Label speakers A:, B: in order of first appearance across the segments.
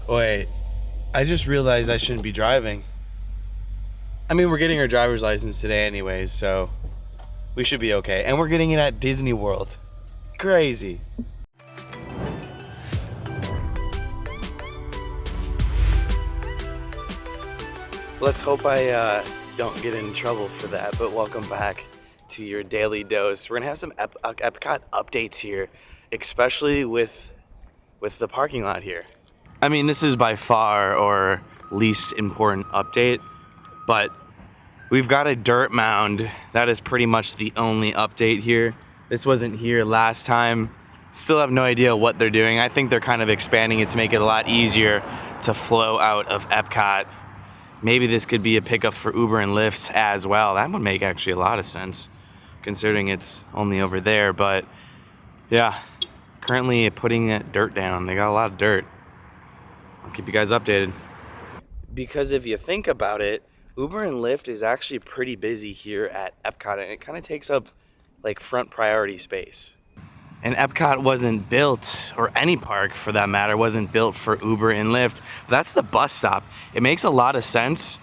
A: Wait, I just realized I shouldn't be driving. I mean, we're getting our driver's license today anyways, so we should be okay. And we're getting it at Disney World. Crazy. Let's hope I don't get in trouble for that, but welcome back to your daily dose. We're gonna have some Epcot updates here, especially with the parking lot here. I mean, this is by far our least important update, but we've got a dirt mound. That is pretty much the only update here. This wasn't here last time. Still have no idea what they're doing. I think they're kind of expanding it to make it a lot easier to flow out of Epcot. Maybe this could be a pickup for Uber and Lyft as well. That would make actually a lot of sense, considering it's only over there. But yeah, currently putting dirt down. They got a lot of dirt. I'll keep you guys updated. Because if you think about it, Uber and Lyft is actually pretty busy here at Epcot, and it kind of takes up like front priority space. And Epcot wasn't built, or any park for that matter, wasn't built for Uber and Lyft. That's the bus stop. It makes a lot of sense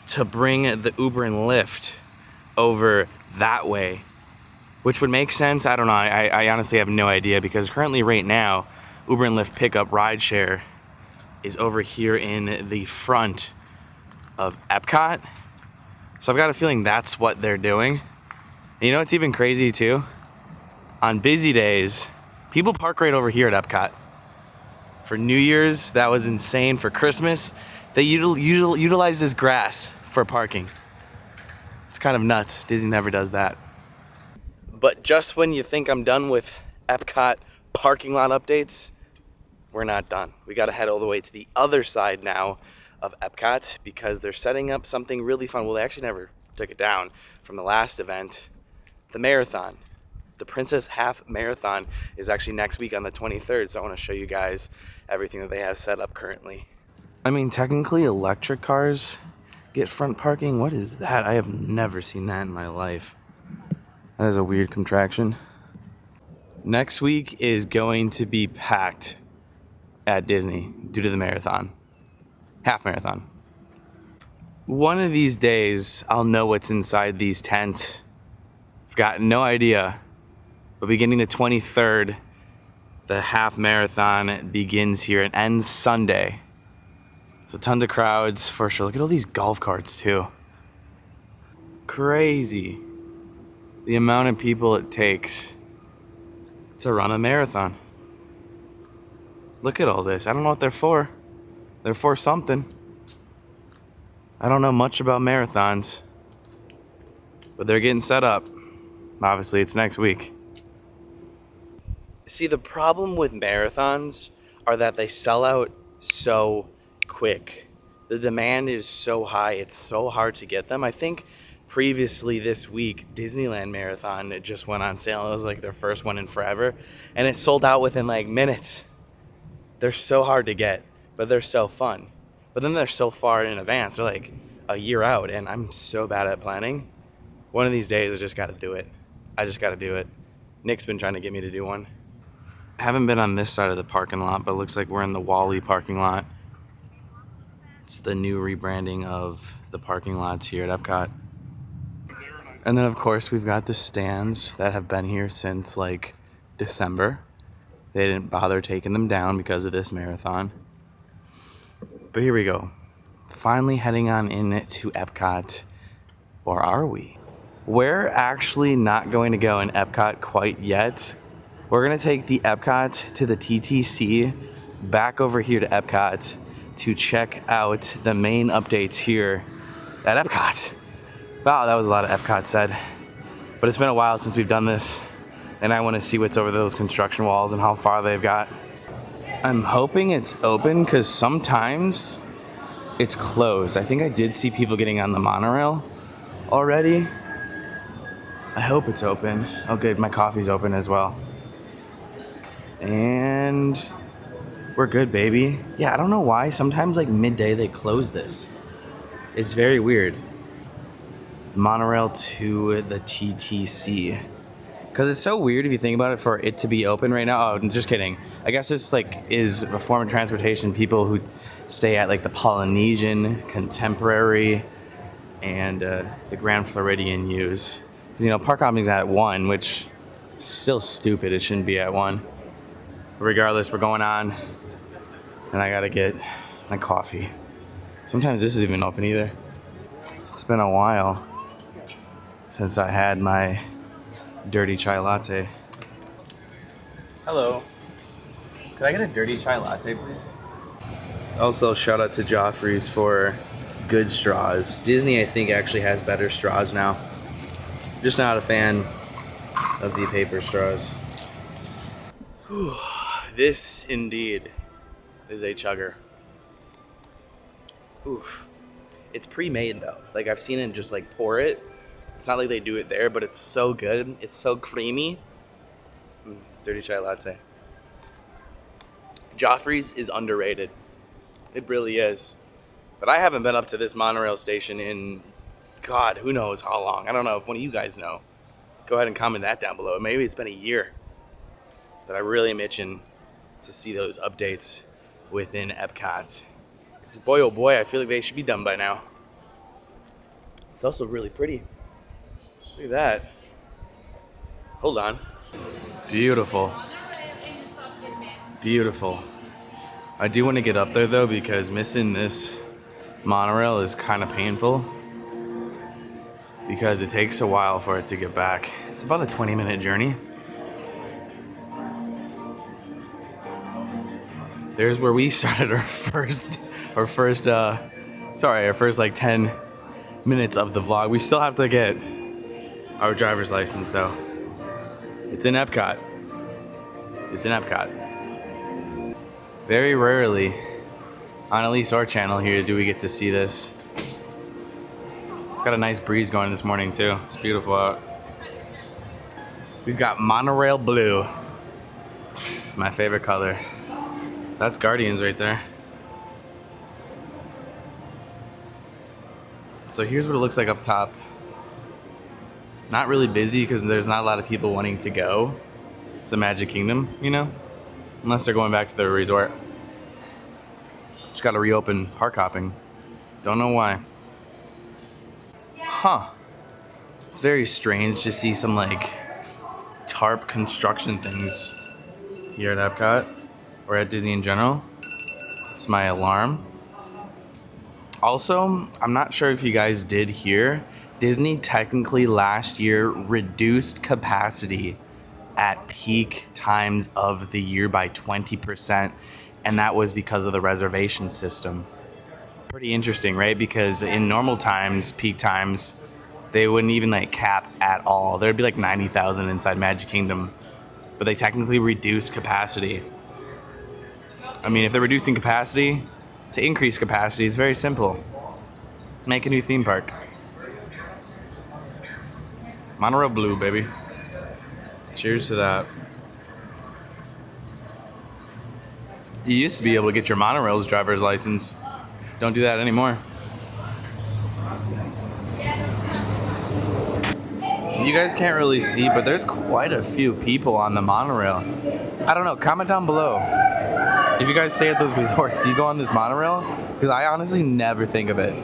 A: to bring the Uber and Lyft over that way, which would make sense. I don't know. I honestly have no idea, because currently right now, Uber and Lyft pickup rideshare is over here in the front of Epcot. So I've got a feeling that's what they're doing. And you know what's even crazy too? On busy days, people park right over here at Epcot. For New Year's, that was insane. For Christmas, they utilize this grass for parking. It's kind of nuts. Disney never does that. But just when you think I'm done with Epcot parking lot updates, we're not done. We got to head all the way to the other side now of Epcot, because they're setting up something really fun. Well, they actually never took it down from the last event. The marathon. The Princess Half Marathon is actually next week on the 23rd, so I want to show you guys everything that they have set up currently. I mean, technically electric cars get front parking. What is that? I have never seen that in my life. That is a weird contraction. Next week is going to be packed at Disney due to the marathon. Half marathon. One of these days, I'll know what's inside these tents. I've got no idea. But beginning the 23rd, the half marathon begins here and ends Sunday. So tons of crowds for sure. Look at all these golf carts too. Crazy. The amount of people it takes to run a marathon. Look at all this. I don't know what they're for. They're for something. I don't know much about marathons, but they're getting set up. Obviously, it's next week. See, the problem with marathons are that they sell out so quick. The demand is so high, it's so hard to get them. I think previously this week, Disneyland Marathon, it just went on sale. It was like their first one in forever, and it sold out within like minutes. They're so hard to get, but they're so fun. But then they're so far in advance. They're like a year out, and I'm so bad at planning. One of these days, I just got to do it. I just got to do it. Nick's been trying to get me to do one. I haven't been on this side of the parking lot, but it looks like we're in the Wally parking lot. It's the new rebranding of the parking lots here at Epcot. And then, of course, we've got the stands that have been here since like December. They didn't bother taking them down because of this marathon. But here we go. Finally heading on in to Epcot. Or are we? We're actually not going to go in Epcot quite yet. We're going to take the Epcot to the TTC, back over here to Epcot to check out the main updates here at Epcot. Wow, that was a lot of Epcot said. But it's been a while since we've done this, and I want to see what's over those construction walls and how far they've got. I'm hoping it's open, because sometimes it's closed. I think I did see people getting on the monorail already. I hope it's open. Oh good, my coffee's open as well. And we're good, baby. Yeah, I don't know why. Sometimes like midday they close this. It's very weird. Monorail to the TTC. Because it's so weird if you think about it for it to be open right now. Oh, just kidding. I guess it's like is a form of transportation. People who stay at like the Polynesian, Contemporary, and the Grand Floridian use. Because, you know, park hopping's at 1, which is still stupid. It shouldn't be at 1. But regardless, we're going on. And I gotta get my coffee. Sometimes this is even open either. It's been a while since I had my dirty chai latte. Hello. Could I get a dirty chai latte, please? Also, shout out to Joffrey's for good straws. Disney, I think, actually has better straws now. Just not a fan of the paper straws. Whew. This, indeed, is a chugger. Oof. It's pre-made, though. Like, I've seen it just, like, pour it. It's not like they do it there, but it's so good. It's so creamy. Dirty chai latte. Joffrey's is underrated. It really is. But I haven't been up to this monorail station in, God, who knows how long. I don't know if one of you guys know. Go ahead and comment that down below. Maybe it's been a year. But I really am itching to see those updates within Epcot. Because boy, oh boy, I feel like they should be done by now. It's also really pretty. Look at that. Hold on. Beautiful. Beautiful. I do want to get up there, though, because missing this monorail is kind of painful. Because it takes a while for it to get back. It's about a 20-minute journey. There's where we started our first like 10 minutes of the vlog. We still have to get our driver's license, though. It's in Epcot. It's in Epcot. Very rarely on at least our channel here do we get to see this. It's got a nice breeze going this morning, too. It's beautiful out. We've got Monorail Blue. My favorite color. That's Guardians right there. So here's what it looks like up top. Not really busy because there's not a lot of people wanting to go. It's a Magic Kingdom, you know? Unless they're going back to their resort. Just got to reopen park hopping. Don't know why. Huh. It's very strange to see some like tarp construction things here at Epcot or at Disney in general. It's my alarm. Also, I'm not sure if you guys did hear, Disney technically last year reduced capacity at peak times of the year by 20%, and that was because of the reservation system. Pretty interesting, right? Because in normal times, peak times, they wouldn't even like cap at all. There'd be like 90,000 inside Magic Kingdom, but they technically reduced capacity. I mean, if they're reducing capacity, to increase capacity, it's very simple. Make a new theme park. Monorail Blue, baby. Cheers to that. You used to be able to get your monorail's driver's license. Don't do that anymore. You guys can't really see, but there's quite a few people on the monorail. I don't know, comment down below. If you guys stay at those resorts, do you go on this monorail? Because I honestly never think of it.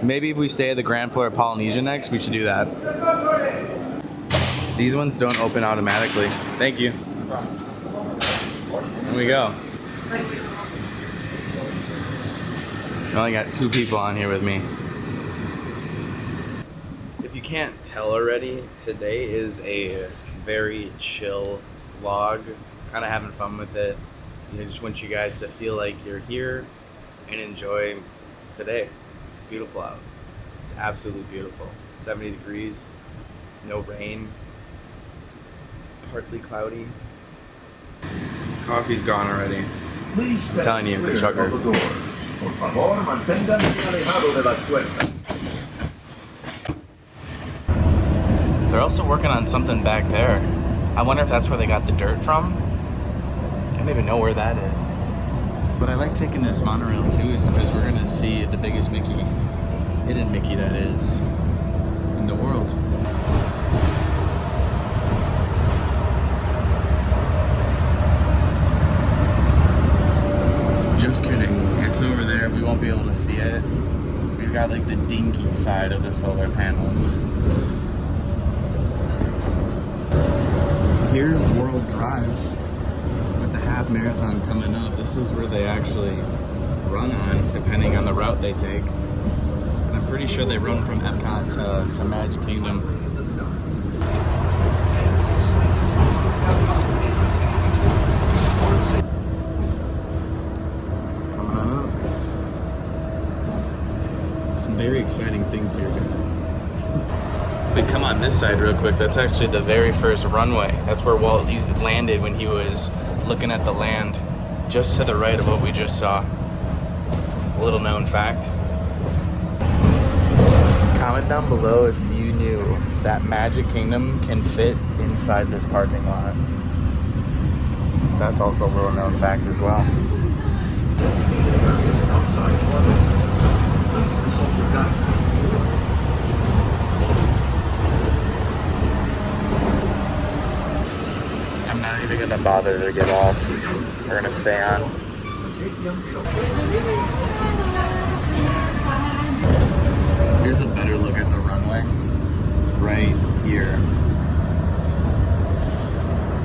A: Maybe if we stay at the Grand Floor of Polynesia next, we should do that. These ones don't open automatically. Thank you. Here we go. I only got 2 people on here with me. If you can't tell already, today is a very chill vlog. Kind of having fun with it. I just want you guys to feel like you're here and enjoy today. It's beautiful out. It's absolutely beautiful. 70 degrees, no rain, partly cloudy. Coffee's gone already. I'm telling you, it's a chugger. They're also working on something back there. I wonder if that's where they got the dirt from. I don't even know where that is. But I like taking this monorail too, is because we're gonna see the biggest Mickey, hidden Mickey that is in the world. you won't be able to see it. We've got like the dinky side of the solar panels. Here's World Drive with the half marathon coming up. This is where they actually run on, depending on the route they take. And I'm pretty sure they run from Epcot to Magic Kingdom. Coming on up. Some very exciting things here, guys. We come on this side real quick. That's actually the very first runway. That's where Walt landed when he was looking at the land, just to the right of what we just saw. A little known fact. Comment down below if you knew that Magic Kingdom can fit inside this parking lot. That's also a little known fact as well. I'm not even gonna bother to get off. We're gonna stay on. Here's a better look at the runway. Right here.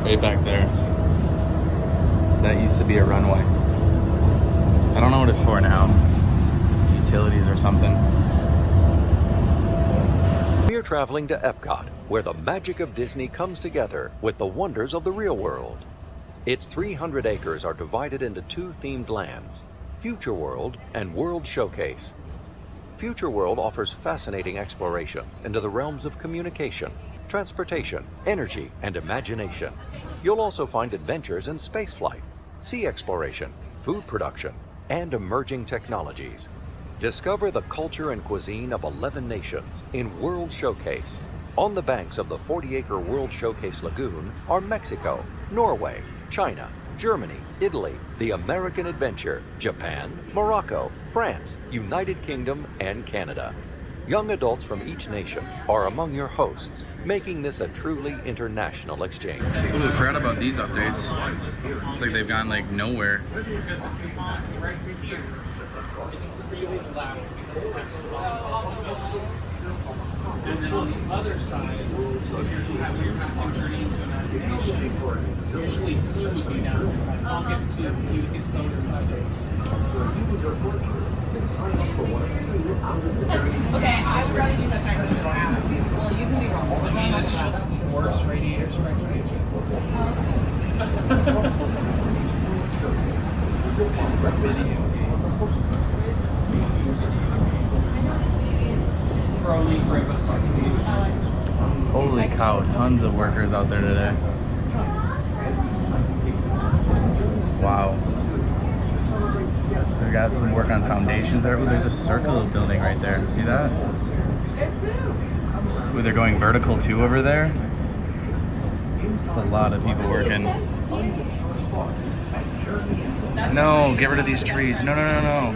A: Way back there. That used to be a runway. I don't know what it's for now. Utilities or something.
B: We're traveling to Epcot, where the magic of Disney comes together with the wonders of the real world. Its 300 acres are divided into two themed lands, Future World and World Showcase. Future World offers fascinating explorations into the realms of communication, transportation, energy, and imagination. You'll also find adventures in spaceflight, sea exploration, food production, and emerging technologies. Discover the culture and cuisine of 11 nations in World Showcase. On the banks of the 40-acre World Showcase Lagoon are Mexico, Norway, China, Germany, Italy, the American Adventure, Japan, Morocco, France, United Kingdom, and Canada. Young adults from each nation are among your hosts, making this a truly international exchange.
A: Ooh, I forgot about these updates. Looks like they've gone like nowhere.
C: And then on the other side, if you're having your passing journey into an application, usually food would be down. I'll get food, you would get soda inside there.
D: Okay, I would rather use that second. Well, you can be wrong.
C: I mean, it's just worse radiator strength tracer.
A: Holy cow, tons of workers out there today. Wow. We got some work on foundations there. Ooh, there's a circle building right there. See that? Ooh, they're going vertical too over there. There's a lot of people working. No, get rid of these trees. No, no, no, no.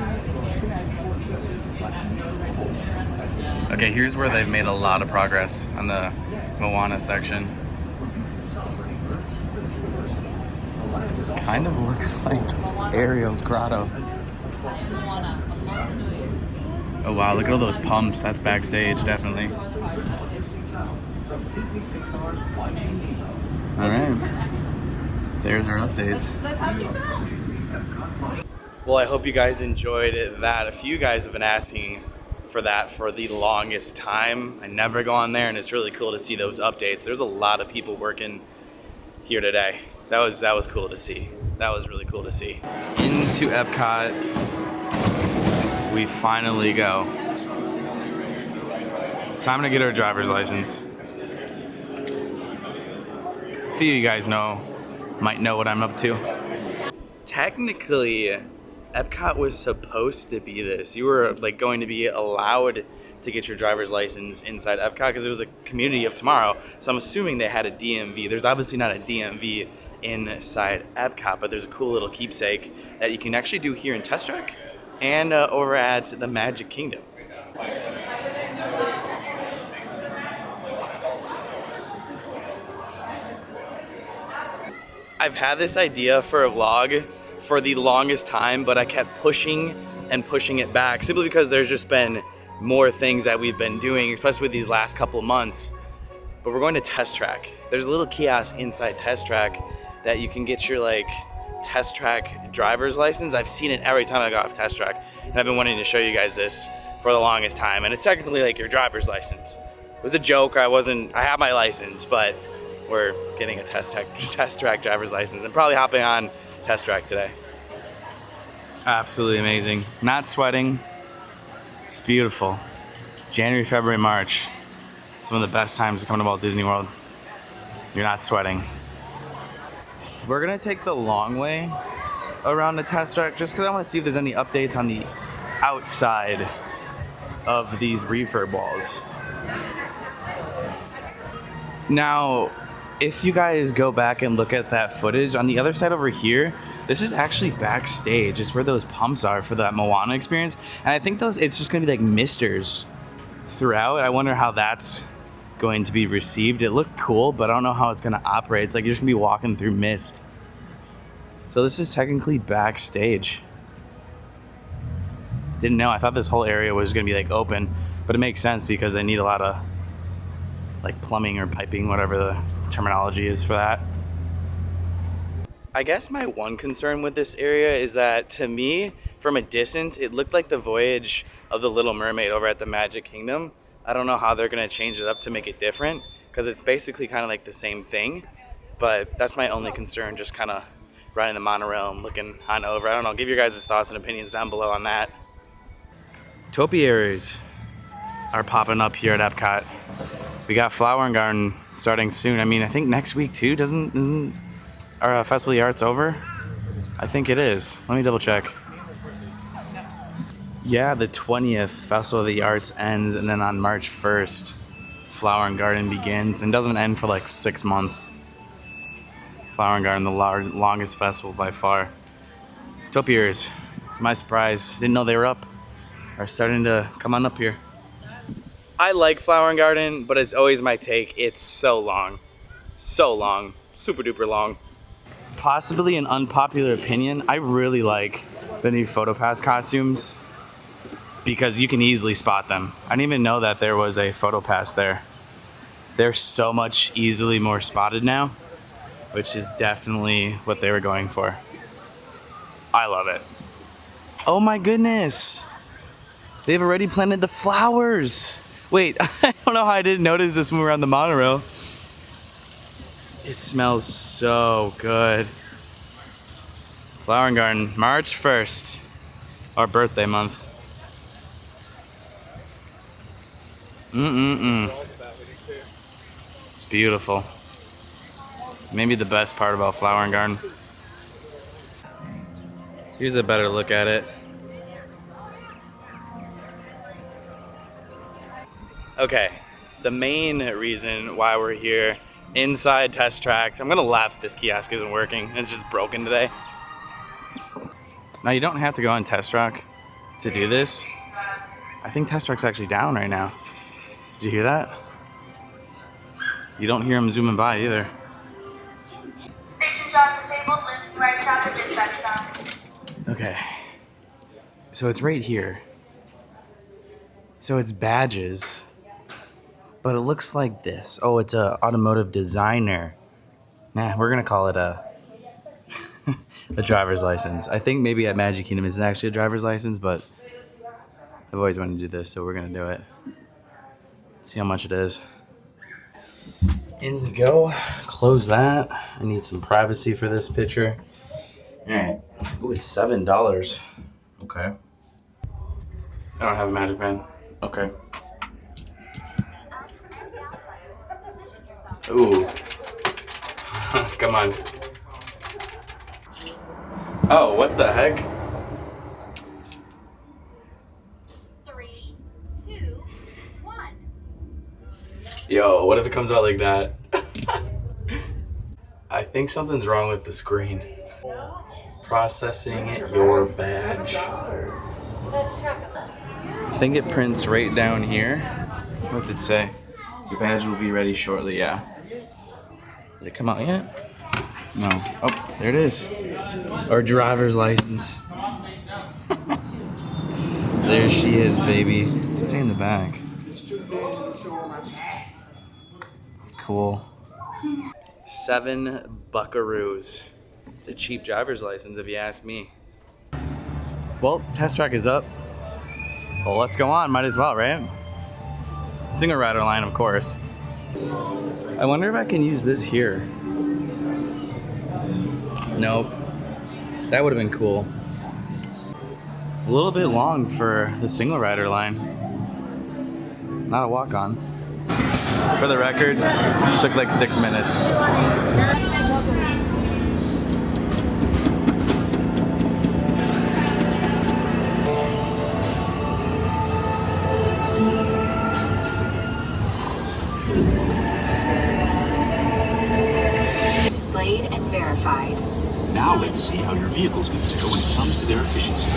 A: Okay, here's where they've made a lot of progress on the Moana section. Kind of looks like Ariel's grotto. Oh wow, look at all those pumps. That's backstage, definitely. Alright. There's our updates. Well, I hope you guys enjoyed that. A few guys have been asking for that for the longest time. I never go on there, and it's really cool to see those updates. There's a lot of people working here today. That was cool to see. That was really cool to see. Into Epcot we finally go. Time to get our driver's license. A few of you guys might know what I'm up to. Technically, Epcot was supposed to be this. You were like going to be allowed to get your driver's license inside Epcot because it was a community of tomorrow. So I'm assuming they had a DMV. There's obviously not a DMV inside Epcot, but there's a cool little keepsake that you can actually do here in Test Track and over at the Magic Kingdom. I've had this idea for a vlog for the longest time, but I kept pushing and pushing it back simply because there's just been more things that we've been doing, especially with these last couple of months. But we're going to Test Track. There's a little kiosk inside Test Track that you can get your like Test Track driver's license. I've seen it every time I go off Test Track, and I've been wanting to show you guys this for the longest time. And it's technically like your driver's license. It was a joke. I have my license, but we're getting a Test Track driver's license and probably hopping on Test Track today. Absolutely amazing. Not sweating. It's beautiful. January, February, March. It's one of the best times to come to Walt Disney World. You're not sweating. We're gonna take the long way around the Test Track just because I want to see if there's any updates on the outside of these refurb walls. Now, if you guys go back and look at that footage, on the other side over here, this is actually backstage. It's where those pumps are for that Moana experience. And I think it's just gonna be like misters throughout. I wonder how that's going to be received. It looked cool, but I don't know how it's gonna operate. It's like you're just gonna be walking through mist. So this is technically backstage. Didn't know, I thought this whole area was gonna be like open, but it makes sense because they need a lot of like plumbing or piping, whatever the terminology is for that. I guess my one concern with this area is that, to me, from a distance, it looked like the voyage of the Little Mermaid over at the Magic Kingdom. I don't know how they're gonna change it up to make it different, because it's basically kind of like the same thing, but that's my only concern, just kind of riding the monorail and looking on over. I don't know, give your guys' thoughts and opinions down below on that. Topiaries are popping up here at Epcot. We got Flower and Garden starting soon. I mean, I think next week too. Isn't our Festival of the Arts over? I think it is. Let me double check. Yeah, the 20th Festival of the Arts ends, and then on March 1st, Flower and Garden begins and doesn't end for like 6 months. Flower and Garden, the longest festival by far. Topiaries, to my surprise, didn't know they were up. Are starting to come on up here. I like Flower and Garden, but it's always my take. It's so long. So long. Super duper long. Possibly an unpopular opinion, I really like the new PhotoPass costumes because you can easily spot them. I didn't even know that there was a PhotoPass there. They're so much easily more spotted now, which is definitely what they were going for. I love it. Oh my goodness. They've already planted the flowers. Wait, I don't know how I didn't notice this when we were on the monorail. It smells so good. Flower and Garden, March 1st, our birthday month. It's beautiful. Maybe the best part about Flower and Garden. Here's a better look at it. Okay, the main reason why we're here inside Test Track, I'm gonna laugh if this kiosk isn't working and it's just broken today. Now you don't have to go on Test Track to do this. I think Test Track's actually down right now. Did you hear that? You don't hear them zooming by either.
E: Station job disabled, lift right down to dispatch stop.
A: Okay, so it's right here. So it's badges. But it looks like this. Oh, it's a automotive designer. Nah, we're gonna call it a a driver's license. I think maybe at Magic Kingdom it's actually a driver's license, but I've always wanted to do this, so we're gonna do it. See how much it is. In we go. Close that. I need some privacy for this picture. All right. Ooh, it's $7. Okay. I don't have a magic band. Okay. Ooh. Come on. Oh, what the heck?
F: 3, 2, 1.
A: Yo, what if it comes out like that? I think something's wrong with the screen. Processing your badge. I think it prints right down here. What did it say? Your badge will be ready shortly, yeah. Did it come out yet? No. Oh, there it is. Or driver's license. There she is, baby. It's in the back. Cool. 7 buckaroos. It's a cheap driver's license if you ask me. Well, test track is up. Well, let's go on. Might as well, right? Single rider line, of course. I wonder if I can use this here. Nope. That would have been cool. A little bit long for the single rider line. Not a walk-on. For the record, it took like 6 minutes.
G: Displayed and verified.
H: Now let's see how your vehicle's going to go when it comes to their efficiency.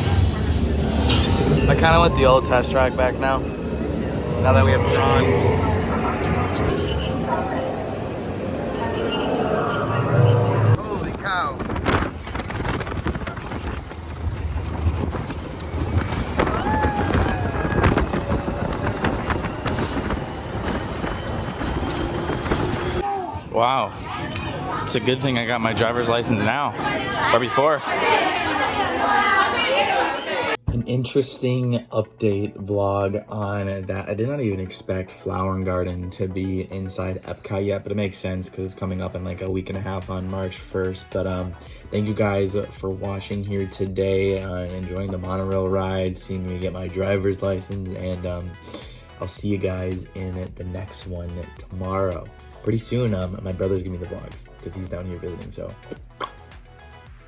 A: I kind of want the old test track back now. Now that we have Jon. Holy cow. Wow. It's a good thing I got my driver's license now, or before. An interesting update vlog on that. I did not even expect Flower & Garden to be inside Epcot yet, but it makes sense because it's coming up in like a week and a half on March 1st. But thank you guys for watching here today and enjoying the monorail ride, seeing me get my driver's license, and I'll see you guys in the next one tomorrow. Pretty soon, my brother's giving me the vlogs because he's down here visiting, so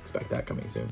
A: expect that coming soon.